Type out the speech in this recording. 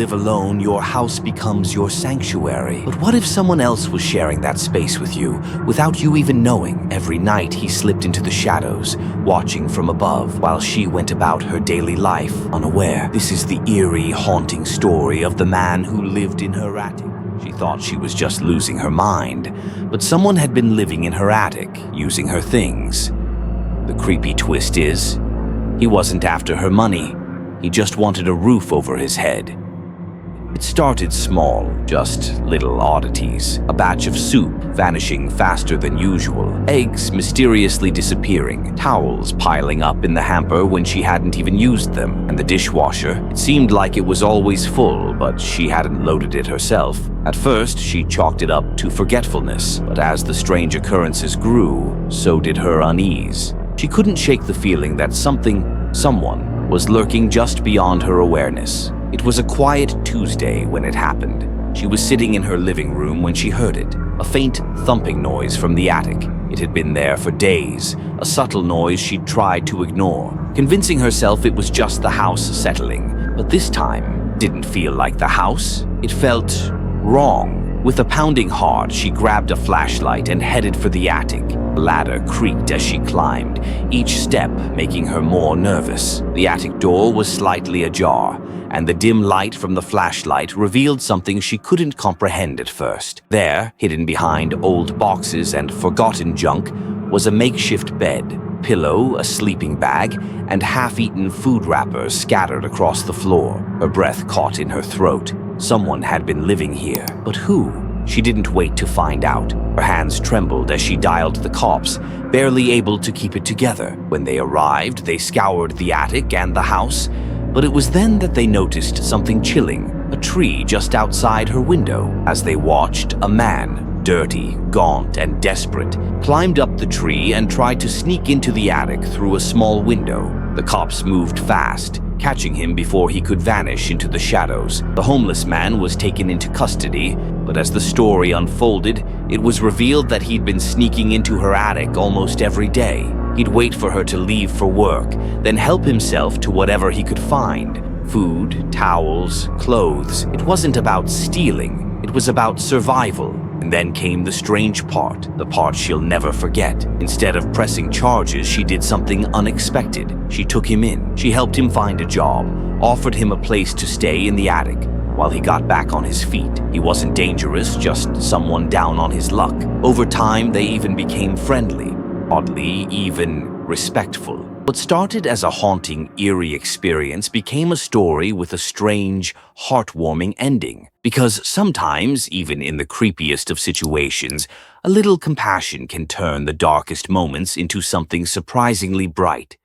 live alone, your house becomes your sanctuary. But what if someone else was sharing that space with you, without you even knowing? Every night he slipped into the shadows, watching from above, while she went about her daily life, unaware. This is the eerie, haunting story of the man who lived in her attic. She thought she was just losing her mind, but someone had been living in her attic, using her things. The creepy twist is, he wasn't after her money. He just wanted a roof over his head. It started small, just little oddities. A batch of soup vanishing faster than usual, eggs mysteriously disappearing, towels piling up in the hamper when she hadn't even used them, and the dishwasher. It seemed like it was always full, but she hadn't loaded it herself. At first, she chalked it up to forgetfulness, but as the strange occurrences grew, so did her unease. She couldn't shake the feeling that someone was lurking just beyond her awareness. It was a quiet Tuesday when it happened. She was sitting in her living room when she heard it, a faint thumping noise from the attic. It had been there for days, a subtle noise she'd tried to ignore, convincing herself it was just the house settling. But this time didn't feel like the house. It felt wrong. With a pounding heart, she grabbed a flashlight and headed for the attic. The ladder creaked as she climbed, each step making her more nervous. The attic door was slightly ajar, and the dim light from the flashlight revealed something she couldn't comprehend at first. There, hidden behind old boxes and forgotten junk, was a makeshift bed, pillow, a sleeping bag, and half-eaten food wrappers scattered across the floor. Her breath caught in her throat. Someone had been living here, but who? She didn't wait to find out. Her hands trembled as she dialed the cops, barely able to keep it together. When they arrived, they scoured the attic and the house, but it was then that they noticed something chilling, a tree just outside her window. As they watched, a man, dirty, gaunt, and desperate, climbed up the tree and tried to sneak into the attic through a small window. The cops moved fast, catching him before he could vanish into the shadows. The homeless man was taken into custody, but as the story unfolded, it was revealed that he'd been sneaking into her attic almost every day. He'd wait for her to leave for work, then help himself to whatever he could find. Food, towels, clothes. It wasn't about stealing, it was about survival. And then came the strange part, the part she'll never forget. Instead of pressing charges, she did something unexpected. She took him in. She helped him find a job, offered him a place to stay in the attic while he got back on his feet. He wasn't dangerous, just someone down on his luck. Over time, they even became friendly, oddly, even respectful. What started as a haunting, eerie experience became a story with a strange, heartwarming ending. Because sometimes, even in the creepiest of situations, a little compassion can turn the darkest moments into something surprisingly bright.